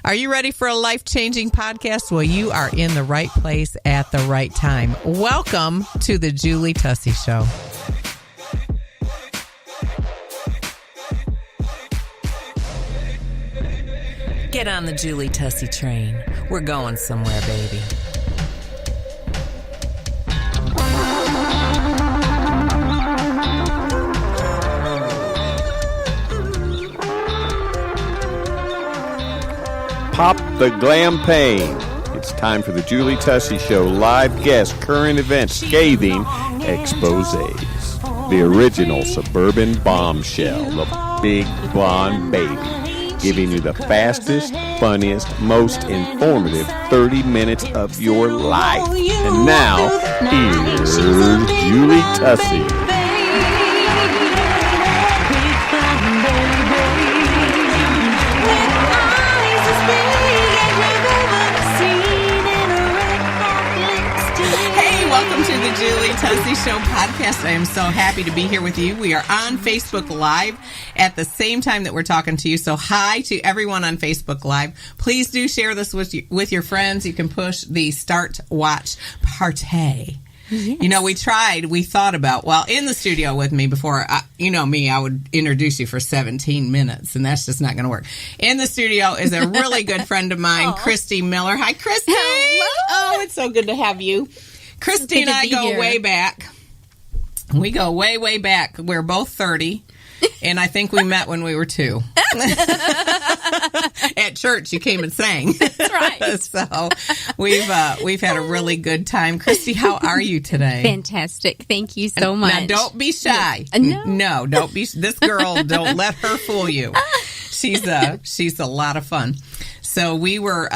Are you ready for a life-changing podcast? Well, you are in the right place at the right time. Welcome to the Julie Tussey Show. Get on the Julie Tussey train. We're going somewhere, baby. Pop the glam pain. It's time for the Julie Tussey Show. Live guests, current events, scathing exposés. The original suburban bombshell, the big blonde baby, giving you the fastest, funniest, most informative 30 minutes of your life. And now, here's Julie Tussey. Welcome to the Julie Tussey Show podcast. I am so happy to be here with you. We are on Facebook Live at the same time that we're talking to you. So hi to everyone on Facebook Live. Please do share this with your friends. You can push the start watch party. Yes. You know, we thought about, well, in the studio with me before, you know me, I would introduce you for 17 minutes, and that's just not going to work. In the studio is a really good friend of mine, Kristi Miller. Hi, Kristi. Hello. Oh, it's so good to have you. Kristi and I go way back. We go way, way back. We're both 30, and I think we met when we were 2. At church, you came and sang. That's right. So we've had a really good time. Kristi, how are you today? Fantastic. Thank you so much. Now, don't be shy. No, don't be. This girl, don't let her fool you. She's a lot of fun. So we were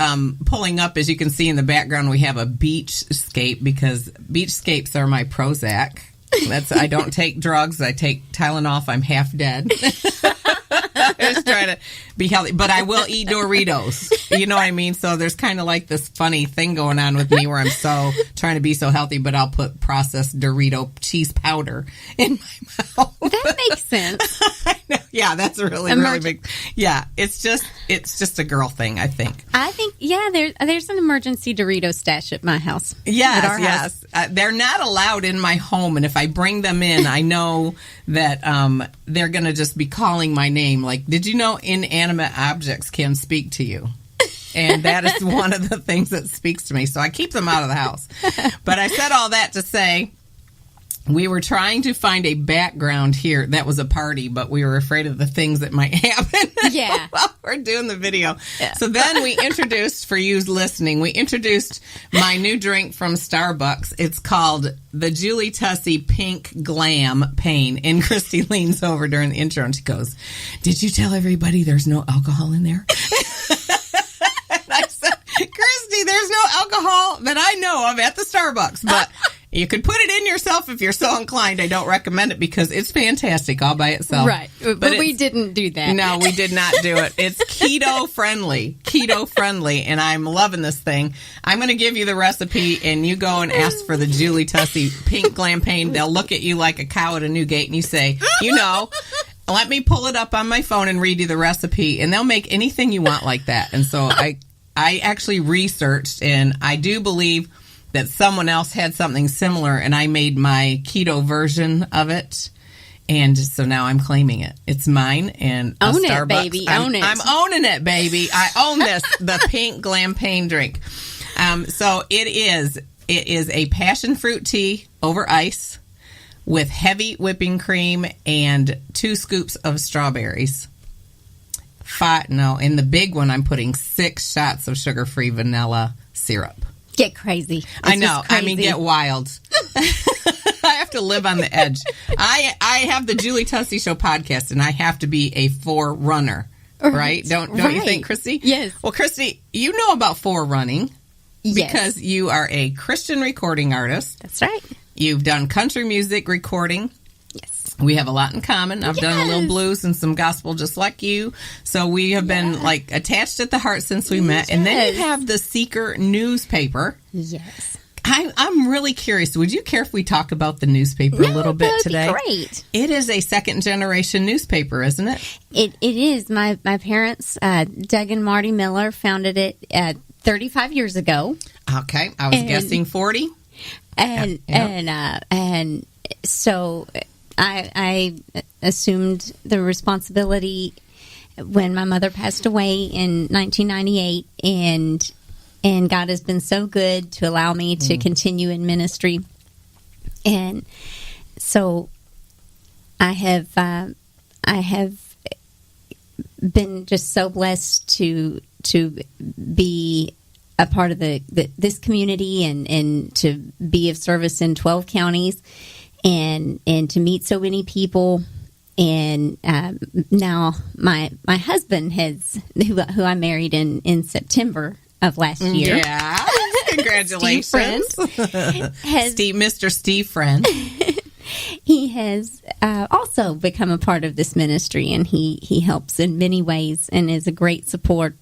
pulling up, as you can see in the background, we have a beachscape because beachscapes are my Prozac. I don't take drugs. I take Tylenol if I'm half dead. I just try to be healthy, but I will eat Doritos. You know what I mean? So there's kind of like this funny thing going on with me where I'm so trying to be so healthy, but I'll put processed Dorito cheese powder in my mouth. That makes sense. I know. Yeah, that's really big. Yeah, it's just a girl thing, I think. There's an emergency Dorito stash at my house. Yes. They're not allowed in my home, and if I bring them in, I know that they're going to just be calling my name. Like, did you know inanimate objects can speak to you? And that is one of the things that speaks to me. So I keep them out of the house. But I said all that to say, we were trying to find a background here that was a party, but we were afraid of the things that might happen while we're doing the video. Yeah. So then we introduced, for you listening, my new drink from Starbucks. It's called the Julie Tussey Pink Glam Pain. And Kristi leans over during the intro and she goes, "Did you tell everybody there's no alcohol in there?" And I said, "Kristi, there's no alcohol that I know of at the Starbucks, but you could put it in yourself if you're so inclined. I don't recommend it because it's fantastic all by itself." Right. But we didn't do that. No, we did not do it. It's keto friendly, and I'm loving this thing. I'm going to give you the recipe, and you go and ask for the Julie Tussey Pink Glam Pain. They'll look at you like a cow at a new gate, and you say, let me pull it up on my phone and read you the recipe, and they'll make anything you want like that. And so I actually researched, and I do believe that someone else had something similar, and I made my keto version of it, and so now I'm claiming it. It's mine, and own Starbucks. It, baby. Own it. I'm owning it, baby. I own this, the Pink Glam Pain drink. So it is a passion fruit tea over ice with heavy whipping cream and 2 scoops of strawberries. In the big one, I'm putting 6 shots of sugar-free vanilla syrup. Get crazy. I know. I mean, get wild. I have to live on the edge. I have the Julie Tussey Show podcast, and I have to be a forerunner, right? Don't you think, Kristi? Yes. Well, Kristi, you know about forerunning because you are a Christian recording artist. That's right. You've done country music recording. Yes. We have a lot in common. I've done a little blues and some gospel just like you. So we have been like attached at the heart since we met. And then you have the Seeker newspaper. Yes. I'm really curious. Would you care if we talk about the newspaper a little bit today? Great. It is a second-generation newspaper, isn't it? It is. My parents, Doug and Marty Miller, founded it 35 years ago. Okay, I was guessing 40. And so I assumed the responsibility when my mother passed away in 1998, and God has been so good to allow me to continue in ministry. And so I have been just so blessed to be a part of this community and to be of service in 12 counties and to meet so many people. And now my husband who I married in September of last year. Yeah, congratulations, Mr. Steve Friend. He has also become a part of this ministry, and he helps in many ways and is a great support.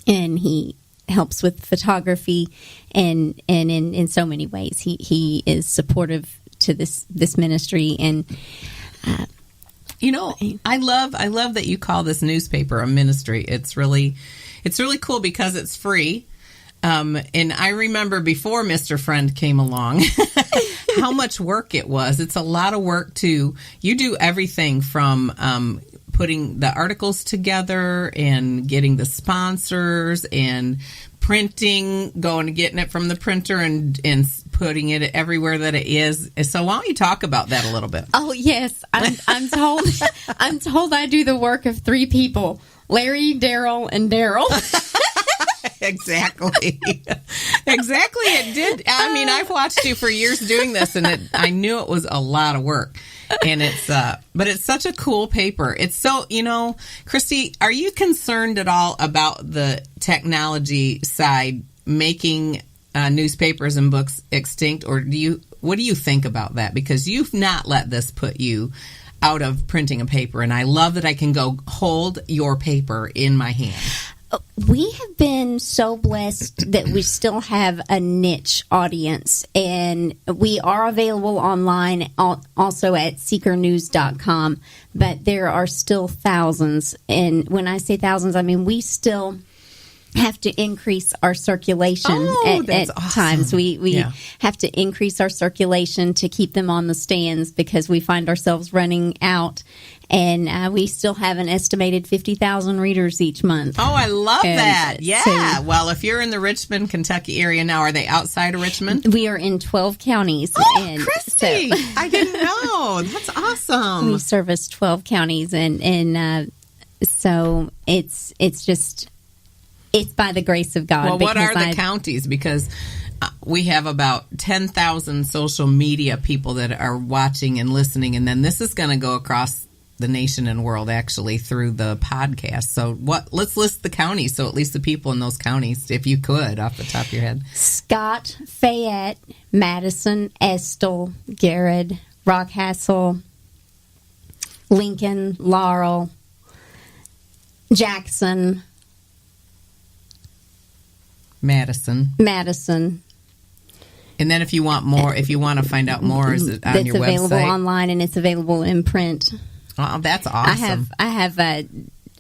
And he helps with photography and in so many ways. He is supportive to this ministry. And I love that you call this newspaper a ministry. It's really cool because it's free. And I remember before Mr. Friend came along, how much work it was. It's a lot of work you do everything from putting the articles together and getting the sponsors and printing, going and getting it from the printer and putting it everywhere that it is. So why don't you talk about that a little bit? Oh yes, I'm told I do the work of 3 people: Larry, Daryl, and Daryl. Exactly. It did. I mean, I've watched you for years doing this, and I knew it was a lot of work. And but it's such a cool paper. It's so, Kristi, are you concerned at all about the technology side making newspapers and books extinct, or what do you think about that? Because you've not let this put you out of printing a paper, and I love that I can go hold your paper in my hand. We have been so blessed that we still have a niche audience, and we are available online also at seekernews.com, but there are still thousands. And when I say thousands, I mean we still have to increase our circulation at awesome. times. We have to increase our circulation to keep them on the stands because we find ourselves running out. And we still have an estimated 50,000 readers each month. Oh, I love that. Yeah. Well, if you're in the Richmond, Kentucky area now, are they outside of Richmond? We are in 12 counties. Oh, Kristi! I didn't know. That's awesome. We service 12 counties. And so it's by the grace of God. Well, what are the counties? Because we have about 10,000 social media people that are watching and listening. And then this is going to go across the nation and world, actually, through the podcast. So let's list the counties, so at least the people in those counties, if you could, off the top of your head. Scott, Fayette, Madison, Estill, Garrett, Rockcastle, Lincoln, Laurel, Jackson, Madison. And then if you want more, if you want to find out more, is it on your website? It's available online, and it's available in print. Oh, that's awesome. I have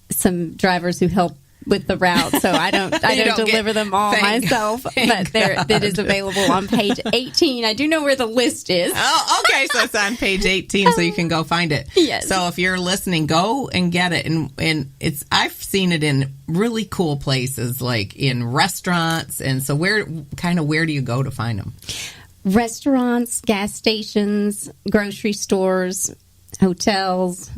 some drivers who help with the route, so I don't deliver them all myself. But it is available on page 18. I do know where the list is. Oh, okay, so it's on page 18, so you can go find it. Yes. So if you're listening, go and get it, and I've seen it in really cool places, like in restaurants, and so where do you go to find them? Restaurants, gas stations, grocery stores, hotels,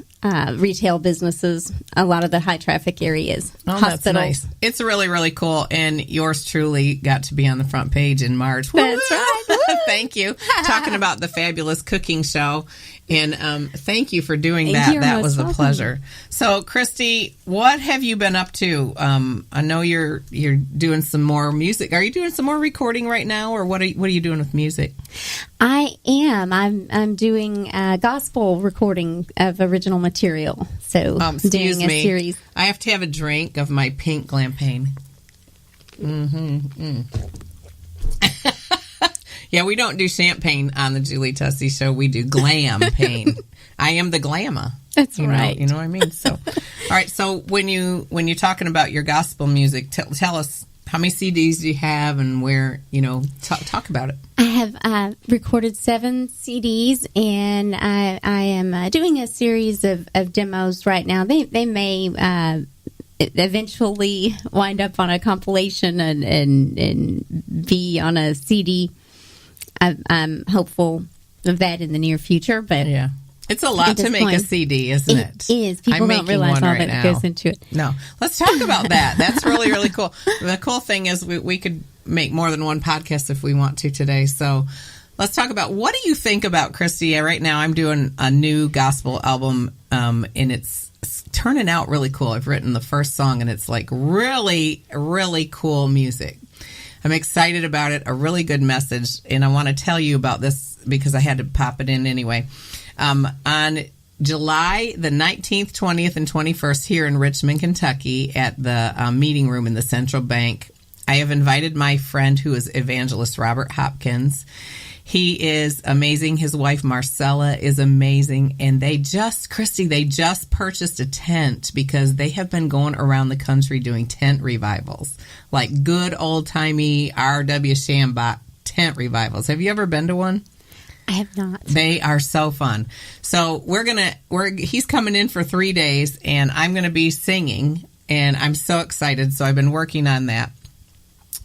retail businesses, a lot of the high traffic areas, hospitals. That's nice. It's really, really cool. And yours truly got to be on the front page in March. That's right. Thank you. Talking about the fabulous cooking show. And thank you for doing that. That was a pleasure. So, Kristi, what have you been up to? I know you're doing some more music. Are you doing some more recording right now, or what are you doing with music? I am. I'm doing gospel recording of original material. So, doing a series. I have to have a drink of my pink glampane. Yeah, we don't do champagne on the Julie Tussey Show. We do glam pain. I am the glamour. That's right. You know what I mean? So, all right. So when you're talking about your gospel music, tell us how many CDs do you have and where, talk about it. I have recorded 7 CDs, and I am doing a series of demos right now. They may eventually wind up on a compilation and be on a CD. I'm hopeful of that in the near future, but yeah. It's a lot to make a CD, isn't it? It is. People don't realize all that goes into it. No. Let's talk about that. That's really, really cool. The cool thing is we could make more than one podcast if we want to today. So let's talk about, what do you think about, Kristi? Right now I'm doing a new gospel album, and it's turning out really cool. I've written the first song, and it's like really, really cool music. I'm excited about it, a really good message, and I want to tell you about this because I had to pop it in anyway. On July the 19th, 20th, and 21st here in Richmond, Kentucky at the meeting room in the Central Bank, I have invited my friend who is evangelist Robert Hopkins. He is amazing. His wife Marcella is amazing. And Kristi, they just purchased a tent because they have been going around the country doing tent revivals, like good old-timey R.W. Shambach tent revivals. Have you ever been to one? I have not. They are so fun. So he's coming in for 3 days, and I'm going to be singing, and I'm so excited. So I've been working on that.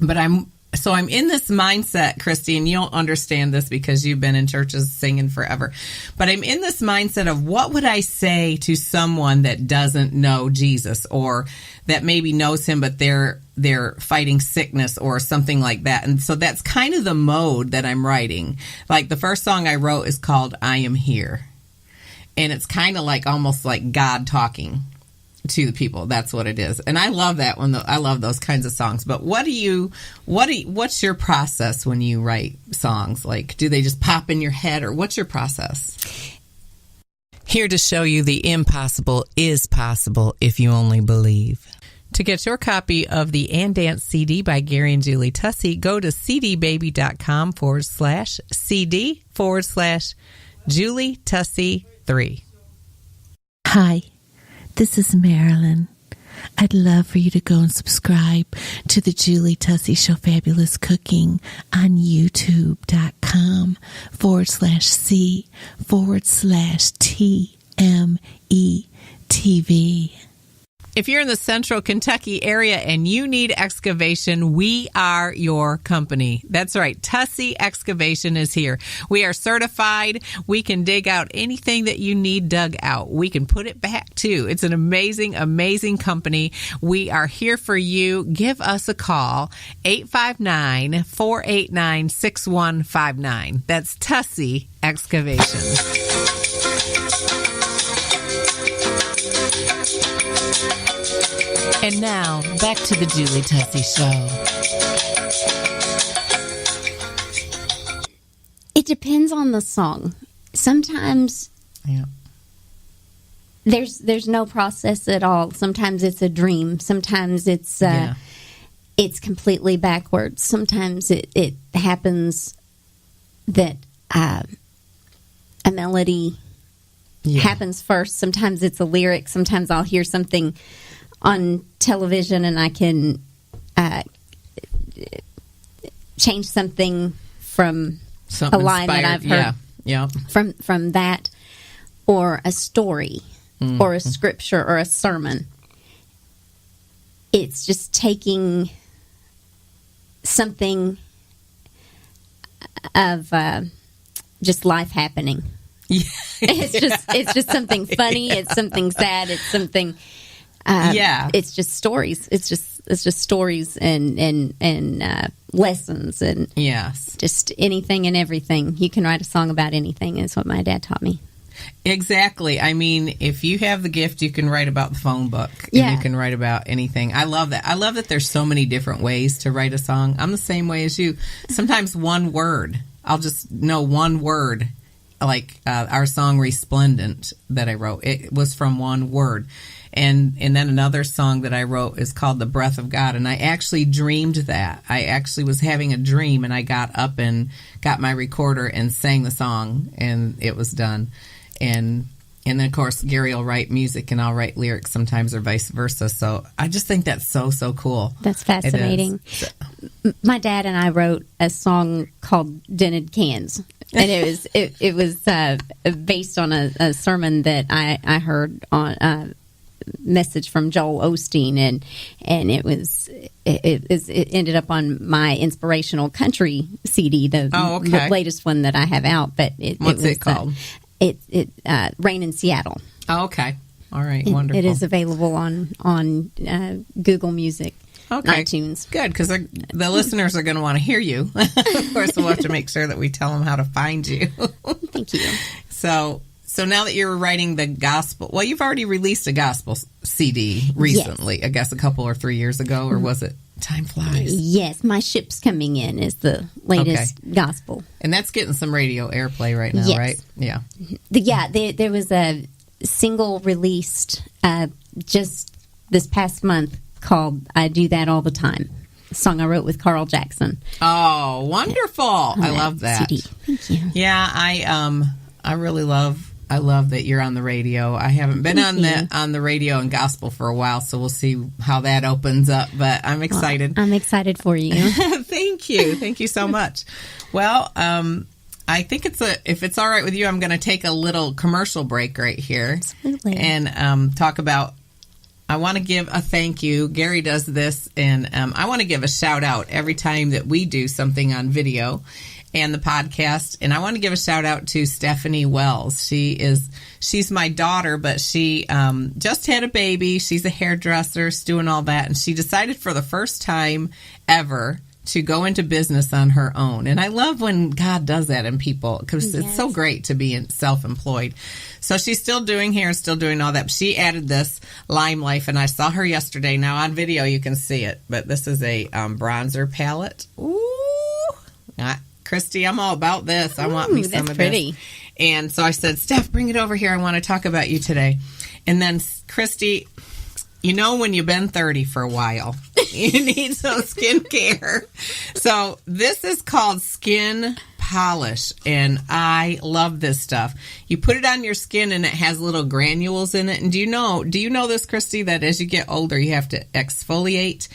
But I'm in this mindset, Kristi, and you'll understand this because you've been in churches singing forever. But I'm in this mindset of, what would I say to someone that doesn't know Jesus, or that maybe knows him, but they're fighting sickness or something like that. And so that's kind of the mode that I'm writing. Like the first song I wrote is called I Am Here. And it's kind of like almost like God talking to the people. That's what it is. And I love that one. I love those kinds of songs. But what's your process when you write songs? Like, do they just pop in your head, or what's your process? Here to show you the impossible is possible if you only believe. To get your copy of the And Dance CD by Gary and Julie Tussey, go to cdbaby.com/CD/Julie Tussey 3. Hi, this is Marilyn. I'd love for you to go and subscribe to the Julie Tussey Show Fabulous Cooking on youtube.com/C/TMETV. If you're in the central Kentucky area and you need excavation, we are your company. That's right. Tussey Excavation is here. We are certified. We can dig out anything that you need dug out. We can put it back too. It's an amazing, amazing company. We are here for you. Give us a call, 859-489-6159. That's Tussey Excavation. And now, back to the Julie Tussey Show. It depends on the song. Sometimes there's no process at all. Sometimes it's a dream. Sometimes it's completely backwards. Sometimes it happens that a melody happens first. Sometimes it's a lyric. Sometimes I'll hear something on television and I can change something from a line that I've heard from that, or a story, or a scripture, or a sermon. It's just taking something of just life happening. It's just something funny. It's something sad. It's something. It's just stories. It's just stories and lessons and just anything and everything. You can write a song about anything. Is what my dad taught me. Exactly. I mean, if you have the gift, you can write about the phone book. And you can write about anything. I love that. I love that there's so many different ways to write a song. I'm the same way as you. Sometimes one word. I'll just know one word. Like our song Resplendent that I wrote. It was from one word. And then another song that I wrote is called The Breath of God. And I actually dreamed that. I actually was having a dream, and I got up and got my recorder and sang the song, and it was done. And then, of course, Gary will write music and I'll write lyrics sometimes, or vice versa. So I just think that's so cool. That's fascinating. My dad and I wrote a song called Dented Cans. And it was based on a sermon that I heard on a message from Joel Osteen, and it ended up on my inspirational country CD, the latest one that I have out. But what's it called? Rain in Seattle. Oh, okay. All right. Wonderful. It is available on Google Music. Okay. iTunes. Good, because the listeners are going to want to hear you. Of course, we'll have to make sure that we tell them how to find you. Thank you. So now that you're writing the gospel, well, you've already released a gospel CD recently, yes. I guess a couple or 3 years ago, or was it? Time flies. Yes, My Ship's Coming In is the latest gospel. And that's getting some radio airplay right now, right? Yeah. There was a single released just this past month called I Do That All the Time, a song I wrote with Carl Jackson. Oh, wonderful. I love that. CD. Thank you. Yeah, I really love that you're on the radio. I haven't been on the radio and gospel for a while, so we'll see how that opens up, but I'm excited. Well, I'm excited for you. Thank you. Thank you so much. Well, I think if it's all right with you, I'm going to take a little commercial break right here. Absolutely. And talk about, I want to give a thank you. Gary does this, and I want to give a shout out every time that we do something on video and the podcast. And I want to give a shout out to Stephanie Wells. She's my daughter, but she just had a baby. She's a hairdresser, doing all that. And she decided for the first time ever to go into business on her own. And I love when God does that in people, because it's so great to be self-employed. So she's still doing hair, still doing all that. But she added this Lime Life, and I saw her yesterday. Now on video you can see it, but this is a bronzer palette. Ooh, Kristi, I'm all about this. I want me some of pretty. This. And so I said, Steph, bring it over here. I want to talk about you today. And then Kristi, you know when you've been 30 for a while, you need some skincare. So this is called Skin Polish, and I love this stuff. You put it on your skin, and it has little granules in it. And do you know this, Kristi, that as you get older, you have to exfoliate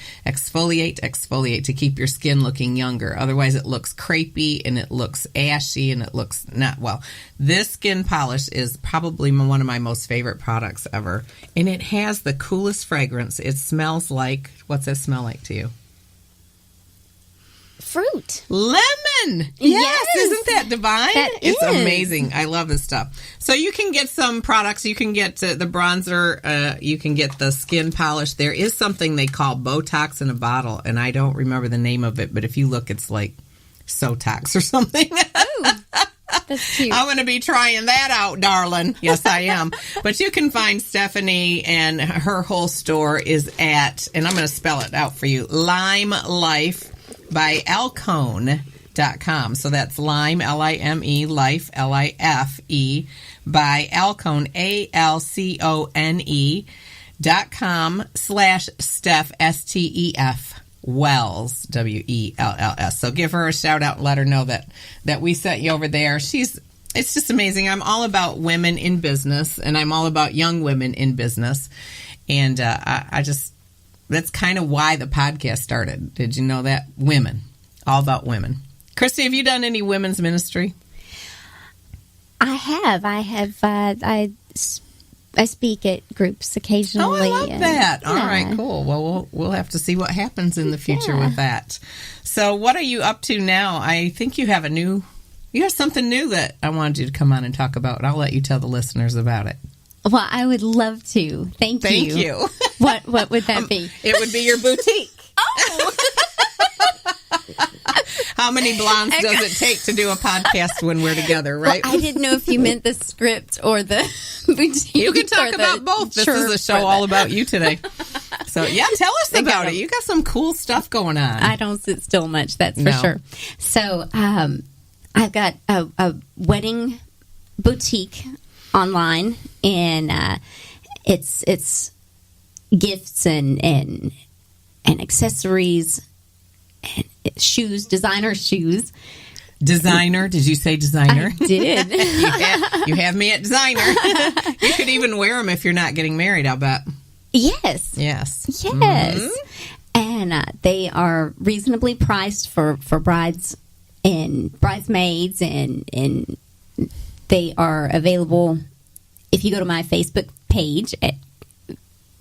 to keep your skin looking younger. Otherwise, it looks crepey, and it looks ashy, and it looks not well. This Skin Polish is probably one of my most favorite products ever, and it has the coolest fragrance. It smells like, what's it smell like to you? Fruit. Lemon. Yes. Isn't that divine? It's amazing. I love this stuff. So you can get some products. You can get the bronzer. You can get the skin polish. There is something they call Botox in a bottle, and I don't remember the name of it, but if you look, it's like Sotox or something. Ooh, that's cute. I'm going to be trying that out, darling. Yes, I am. But you can find Stephanie, and her whole store is at, and I'm going to spell it out for you, Lime Life by Alcone.com. So that's Lime, L-I-M-E, Life, L-I-F-E, by Alcone, ALCONE.com/Steph, S-T-E-F, Wells, W-E-L-L-S. So give her a shout out and let her know that we sent you over there. It's just amazing. I'm all about women in business, and I'm all about young women in business. And that's kind of why the podcast started. Did you know that? Women. All about women. Kristi, have you done any women's ministry? I have. I speak at groups occasionally. Oh, I love that. Yeah. All right, cool. Well, we'll have to see what happens in the future with that. So what are you up to now? I think you have something new that I wanted you to come on and talk about, and I'll let you tell the listeners about it. Well, I would love to. Thank you. What would that be? It would be your boutique. Oh. How many blondes does it take to do a podcast when we're together, right? Well, I didn't know if you meant the script or the boutique. You can talk about both. This is a show all about you today. So, tell us about it. You got some cool stuff going on. I don't sit still much, that's for sure. So, I've got a wedding boutique online, and it's gifts and accessories and shoes, designer shoes. Designer? Did you say designer? I did. You have me at designer. You could even wear them if you're not getting married, I'll bet. Yes. Yes. Yes. And they are reasonably priced for brides and bridesmaids, and they are available if you go to my Facebook page at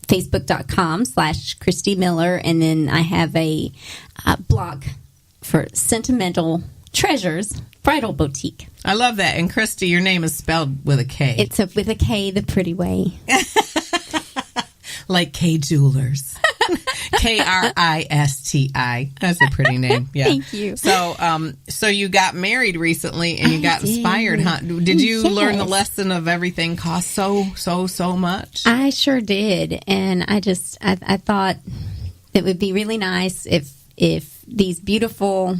facebook.com/Kristi Miller, and then I have a blog for Sentimental Treasures Bridal Boutique. I love that. And Kristi, your name is spelled with a K. It's with a K, the pretty way. Like K Jewelers. Kristi. That's a pretty name. Yeah. Thank you. So you got married recently and you got inspired, huh? Did you learn the lesson of everything costs so much? I sure did. And I thought it would be really nice if these beautiful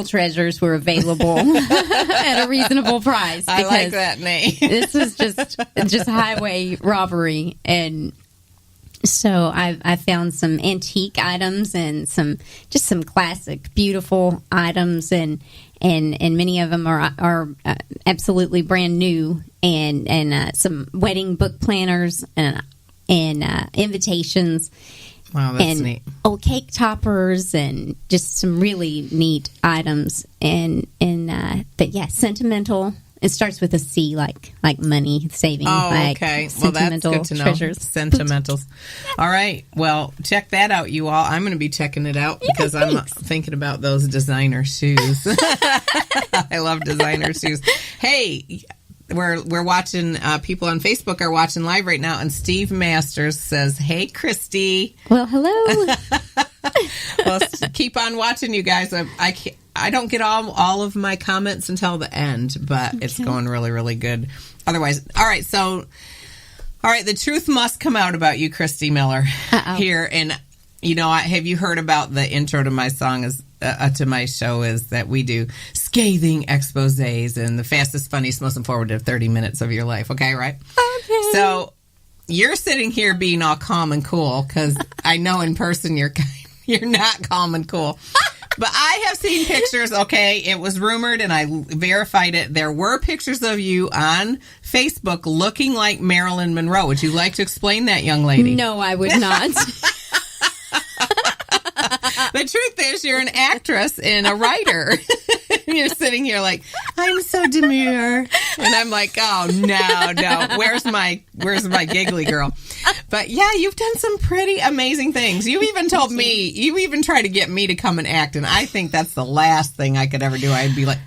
treasures were available at a reasonable price. I like that name. This was just highway robbery, and so I found some antique items and some classic beautiful items, and many of them are absolutely brand new, and some wedding book planners and invitations. Wow, that's neat. Old cake toppers and just some really neat items. But yeah, sentimental. It starts with a C, like money saving. Oh, okay. Well, that's good to know. Treasures. Sentimentals. All right. Well, check that out, you all. I'm going to be checking it out because I'm thinking about those designer shoes. I love designer shoes. Hey. We're watching, people on Facebook are watching live right now, and Steve Masters says, "Hey, Kristi." Well, hello. Well, keep on watching, you guys. I don't get all of my comments until the end, but it's going really, really good. Otherwise, all right, the truth must come out about you, Kristi Miller, here. And, have you heard about the intro to my song to my show is that we do scathing exposés and the fastest, funniest, most informative 30 minutes of your life. Okay, right? Okay. So you're sitting here being all calm and cool because I know in person you're not calm and cool. But I have seen pictures, okay? It was rumored and I verified it. There were pictures of you on Facebook looking like Marilyn Monroe. Would you like to explain that, young lady? No, I would not. The truth is, you're an actress and a writer. You're sitting here like, I'm so demure. And I'm like, oh, no. Where's my giggly girl? But yeah, you've done some pretty amazing things. You even told me, you even tried to get me to come and act. And I think that's the last thing I could ever do. I'd be like,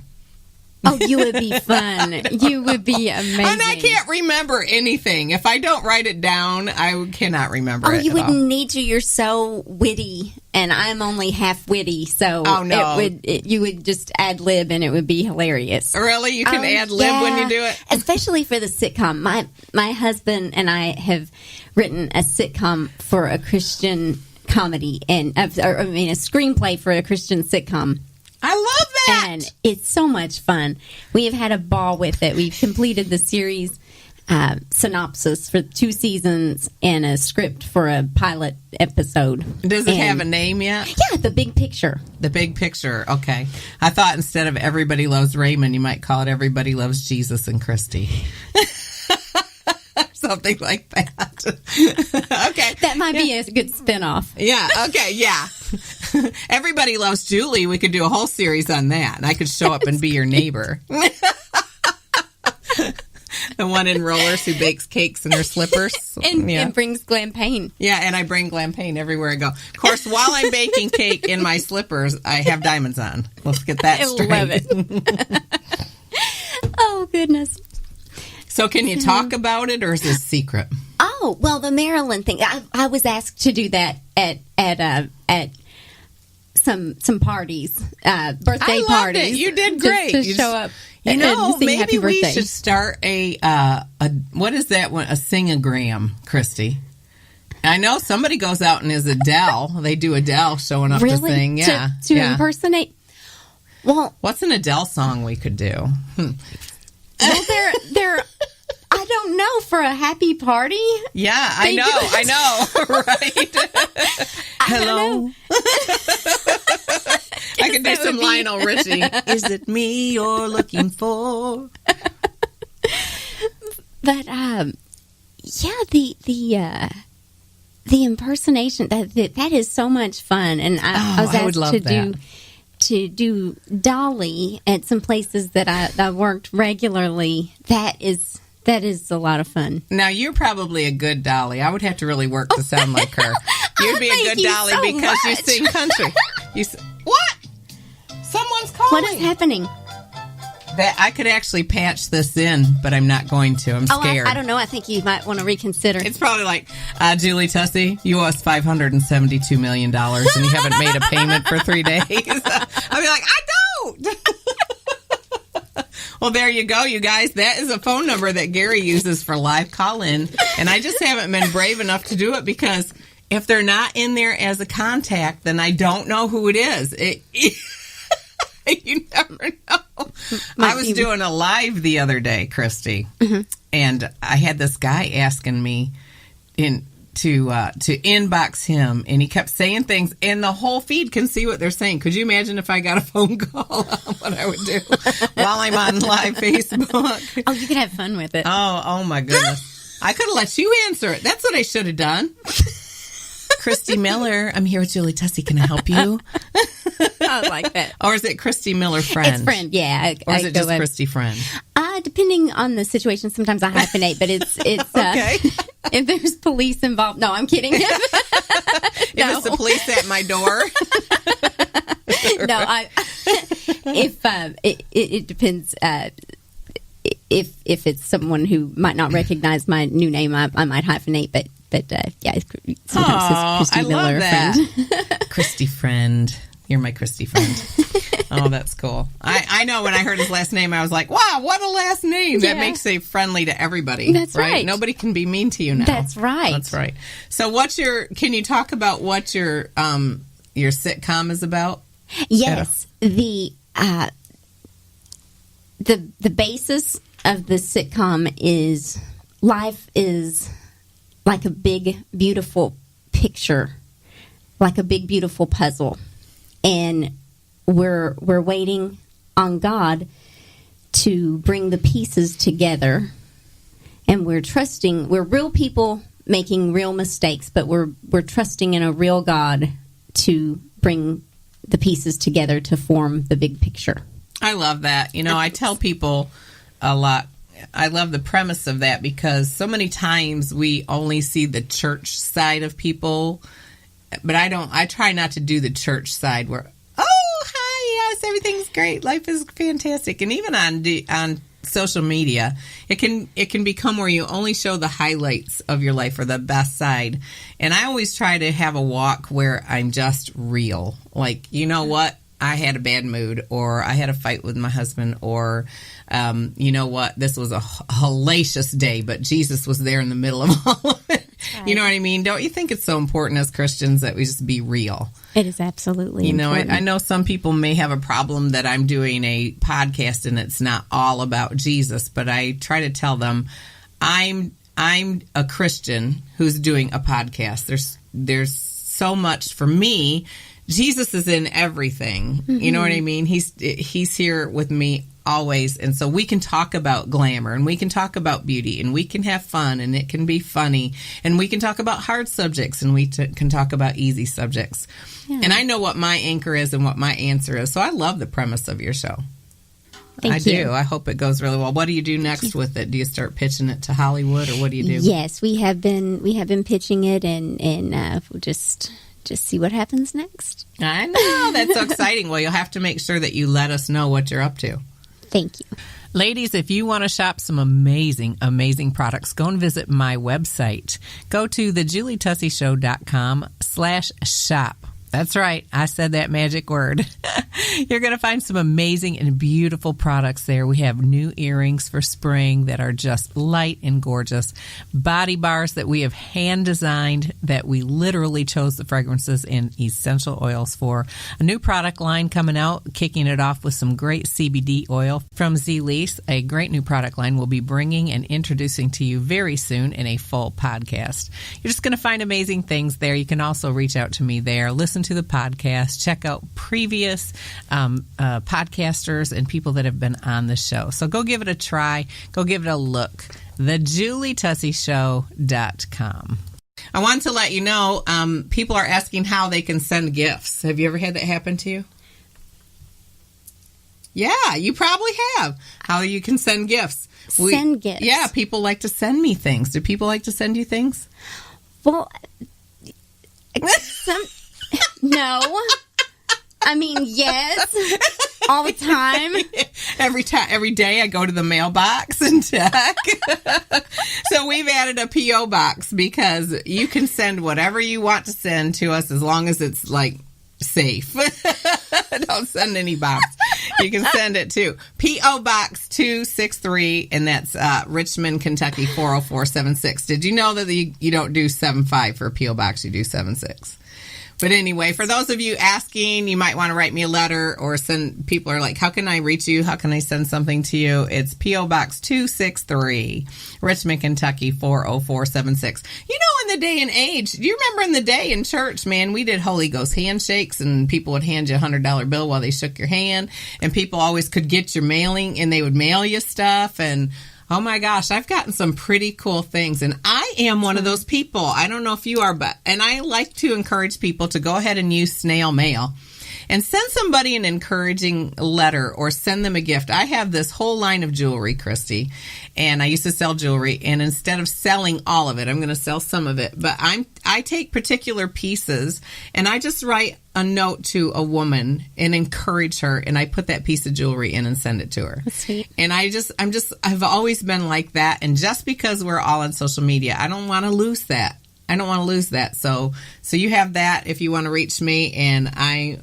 oh, you would be fun. You would be amazing. And I can't remember anything. If I don't write it down, I cannot remember it. Oh, you wouldn't need to. You're so witty, and I'm only half witty, so you would just ad lib, and it would be hilarious. Really? You can ad lib when you do it? Especially for the sitcom. My husband and I have written a sitcom for a Christian comedy, a screenplay for a Christian sitcom. I love that. And it's so much fun. We have had a ball with it. We've completed the series synopsis for 2 seasons and a script for a pilot episode. Does it have a name yet? Yeah, The Big Picture. The Big Picture. Okay. I thought instead of Everybody Loves Raymond, you might call it Everybody Loves Jesus and Kristi. Something like that. Okay. That might be a good spinoff. Yeah. Okay. Yeah. Everybody Loves Julie. We could do a whole series on that. And I could show up and be your neighbor. The one in rollers who bakes cakes in her slippers. And brings glampane. Yeah, and I bring glampane everywhere I go. Of course, while I'm baking cake in my slippers, I have diamonds on. Let's get that straight. I love it. Oh, goodness. So can you talk about it, or is this secret? Oh, well, the Maryland thing. I was asked to do that at some parties, birthday parties. It. You did great. To show up. Maybe we should start a what is that one? A sing-a-gram, Kristi. I know somebody goes out and is Adele. They do Adele showing up to sing. Yeah, to impersonate. Well, what's an Adele song we could do? Well, there. I don't know, for a happy party? Yeah, I know, right? Hello. I can do some Lionel Richie. Is it me you're looking for? But yeah, the impersonation that is so much fun, and I was asked to do Dolly at some places that I worked regularly. That is a lot of fun. Now, you're probably a good Dolly. I would have to really work to sound like her. You'd be a good Dolly so because you sing country. What? Someone's calling. What is happening? That I could actually patch this in, but I'm not going to. I'm scared. I don't know. I think you might want to reconsider. It's probably like, Julie Tussey, you owe us $572 million and you haven't made a payment for 3 days. I'll be like, I don't. Well, there you go, you guys. That is a phone number that Gary uses for live call-in, and I just haven't been brave enough to do it because if they're not in there as a contact, then I don't know who it is. You never know. I was doing a live the other day, Kristi, and I had this guy asking me to inbox him, and he kept saying things, and the whole feed can see what they're saying. Could you imagine if I got a phone call, what I would do while I'm on live Facebook? Oh, you could have fun with it. Oh my goodness. I could have let you answer it. That's what I should have done. Kristi Miller, I'm here with Julie Tussey. Can I help you? I like that. Or is it Kristi Miller Friend? It's Friend, yeah. Or is it just Kristi Friend? Depending on the situation, sometimes I hyphenate, but it's okay. If there's police involved, no, I'm kidding. If it's the police at my door. No, it depends. If it's someone who might not recognize my new name, I might hyphenate, but yeah, sometimes it's Kristi Miller Friend. Kristi Friend. You're my Kristi Friend. Oh, that's cool. I know when I heard his last name, I was like, wow, what a last name. Yeah. That makes it friendly to everybody. That's right. Nobody can be mean to you now. That's right. That's right. So can you talk about what your sitcom is about? Yes. The basis of the sitcom is life is like a big, beautiful picture, like a big, beautiful puzzle. And we're waiting on God to bring the pieces together. And we're real people making real mistakes, but we're trusting in a real God to bring the pieces together to form the big picture. I love that. I tell people a lot. I love the premise of that because so many times we only see the church side of people, but I try not to do the church side where, oh, hi, yes, everything's great, life is fantastic. And even on social media, it can become where you only show the highlights of your life or the best side. And I always try to have a walk where I'm just real. Like, you know what? I had a bad mood, or I had a fight with my husband, or you know what, this was a hellacious day, but Jesus was there in the middle of all of it. Right. You know what I mean? Don't you think it's so important as Christians that we just be real? It is absolutely important. I know some people may have a problem that I'm doing a podcast and it's not all about Jesus, but I try to tell them I'm a Christian who's doing a podcast. There's so much for me. Jesus is in everything. Mm-hmm. You know what I mean? He's here with me always. And so we can talk about glamour, and we can talk about beauty, and we can have fun, and it can be funny, and we can talk about hard subjects, and we can talk about easy subjects. Yeah. And I know what my anchor is and what my answer is. So I love the premise of your show. Thank you. I do. I hope it goes really well. What do you do next with it? Do you start pitching it to Hollywood, or what do you do? Yes, we have been pitching it, and we'll just see what happens next. I know. That's so exciting. Well, you'll have to make sure that you let us know what you're up to. Thank you. Ladies, if you want to shop some amazing, amazing products, go and visit my website. Go to thejulietusseyshow.com/shop. That's right. I said that magic word. You're going to find some amazing and beautiful products there. We have new earrings for spring that are just light and gorgeous. Body bars that we have hand designed that we literally chose the fragrances and essential oils for. A new product line coming out, kicking it off with some great CBD oil from Z-Lease. A great new product line we'll be bringing and introducing to you very soon in a full podcast. You're just going to find amazing things there. You can also reach out to me there. Listen to the podcast, check out previous podcasters and people that have been on the show. So go give it a try. Go give it a look. thejulietusseyshow.com. I want to let you know, people are asking how they can send gifts. Have you ever had that happen to you? Yeah, you probably have. How you can send gifts. Send gifts. Yeah, people like to send me things. Do people like to send you things? Well, no. I mean, yes. All the time. Every day I go to the mailbox and check. So we've added a P.O. box because you can send whatever you want to send to us as long as it's like safe. Don't send any box. You can send it to P.O. Box 263, and that's Richmond, Kentucky 40476. Did you know that you don't do 75 for a P.O. Box? You do 76. But anyway, for those of you asking, you might want to write me a letter or send. People are like, how can I reach you? How can I send something to you? It's P.O. Box 263, Richmond, Kentucky 40476. You know, in the day and age, do you remember in the day in church, man, we did Holy Ghost handshakes and people would hand you a $100 bill while they shook your hand, and people always could get your mailing and they would mail you stuff. And oh my gosh, I've gotten some pretty cool things, and I am one of those people. I don't know if you are, and I like to encourage people to go ahead and use snail mail and send somebody an encouraging letter or send them a gift. I have this whole line of jewelry, Kristi, and I used to sell jewelry, and instead of selling all of it, I'm going to sell some of it, but I take particular pieces and I just write a note to a woman and encourage her, and I put that piece of jewelry in and send it to her. That's sweet. And I've always been like that, and just because we're all on social media, I don't want to lose that. So you have that if you want to reach me, and I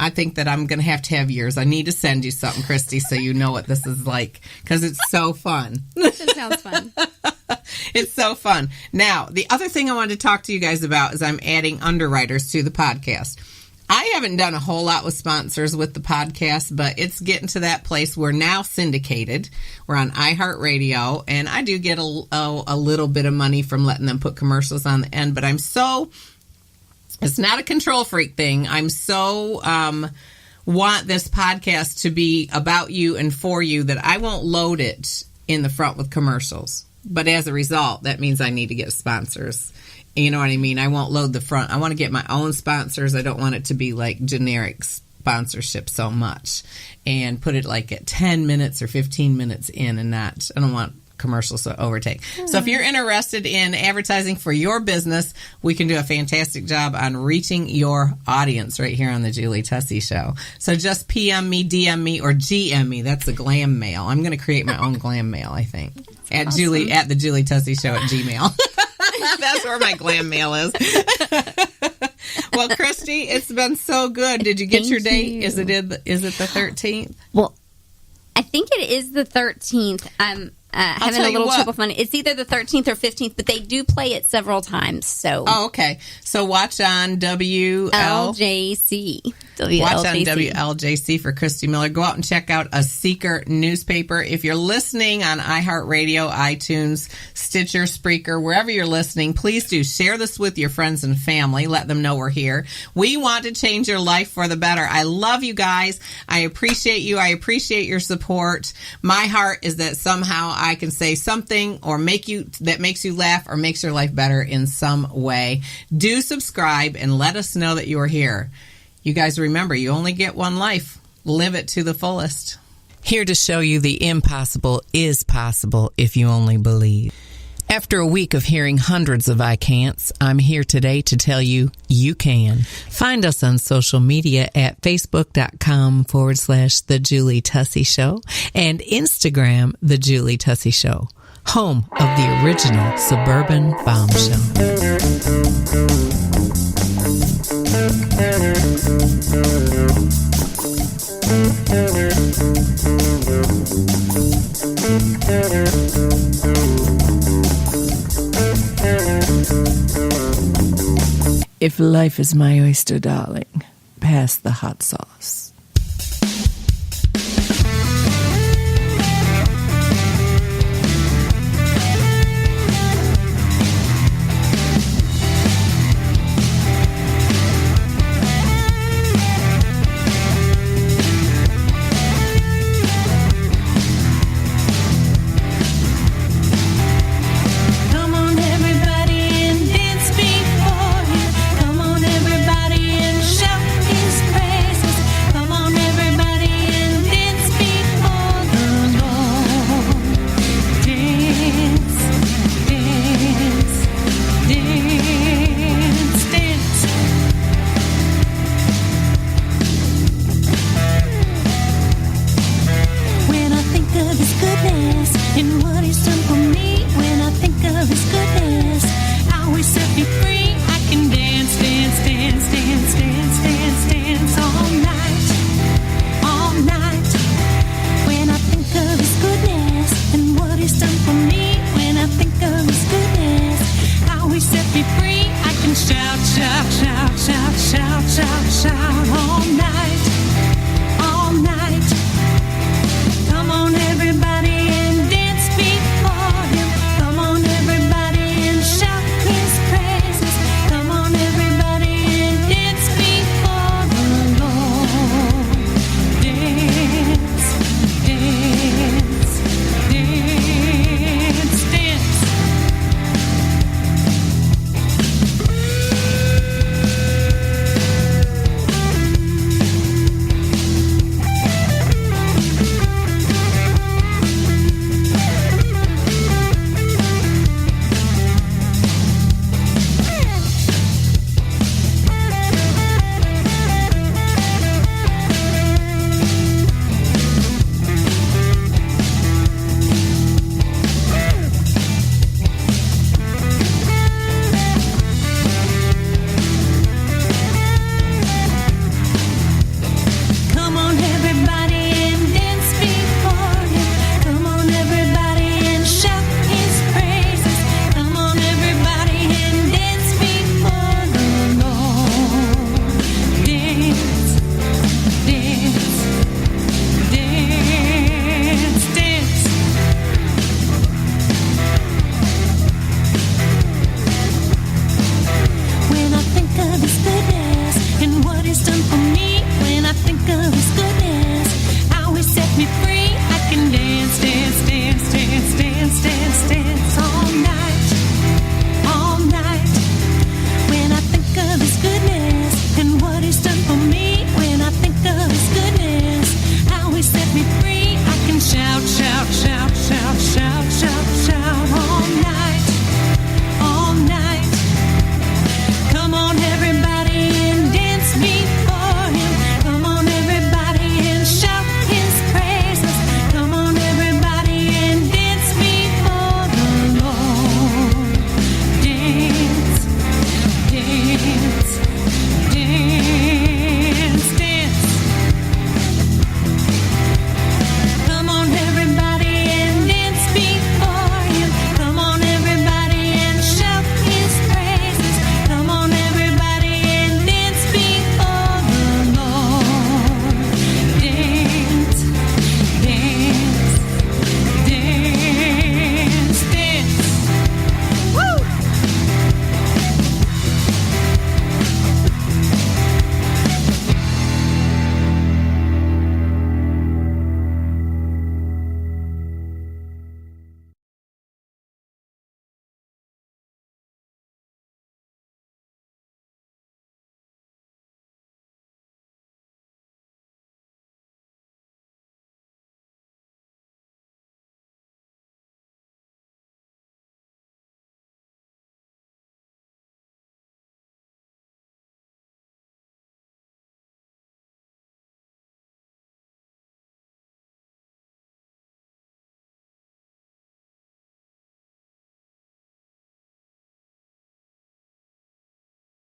think that I'm going to have yours. I need to send you something, Kristi, so you know what this is like, because it's so fun. It sounds fun. It's so fun. Now, the other thing I wanted to talk to you guys about is I'm adding underwriters to the podcast. I haven't done a whole lot with sponsors with the podcast, but it's getting to that place. We're now syndicated. We're on iHeartRadio, and I do get a little bit of money from letting them put commercials on the end, but it's not a control freak thing. I'm so want this podcast to be about you and for you that I won't load it in the front with commercials. But as a result, that means I need to get sponsors. You know what I mean? I won't load the front. I want to get my own sponsors. I don't want it to be like generic sponsorship so much, and put it like at 10 minutes or 15 minutes in, and I don't want commercials to overtake. So if you're interested in advertising for your business, we can do a fantastic job on reaching your audience right here on the Julie Tussey Show. So just PM me, DM me, or GM me. That's the glam mail. I'm going to create my own glam mail, I think. At awesome. At the Julie Tussey Show at Gmail. That's where my glam mail is. Well, Kristi, it's been so good. Did you get your date? Is it the 13th? Well, I think it is the 13th. I'm having a little trouble finding. It's either the 13th or 15th, but they do play it several times. So. Oh, okay. So watch on WLJC. Watch on WLJC for Kristi Miller. Go out and check out A Seeker newspaper. If you're listening on iHeartRadio, iTunes, Stitcher, Spreaker, wherever you're listening, please do share this with your friends and family. Let them know we're here. We want to change your life for the better. I love you guys. I appreciate you. I appreciate your support. My heart is that somehow I can say something or that makes you laugh or makes your life better in some way. Do subscribe and let us know that you are here. You guys remember, you only get one life. Live it to the fullest. Here to show you the impossible is possible if you only believe. After a week of hearing hundreds of I can'ts, I'm here today to tell you you can. Find us on social media at facebook.com/The Julie Tussey Show and Instagram, The Julie Tussey Show, home of the original Suburban Bombshell. If life is my oyster, darling, pass the hot sauce. Shout, shout, shout, shout, shout, shout, shout all night.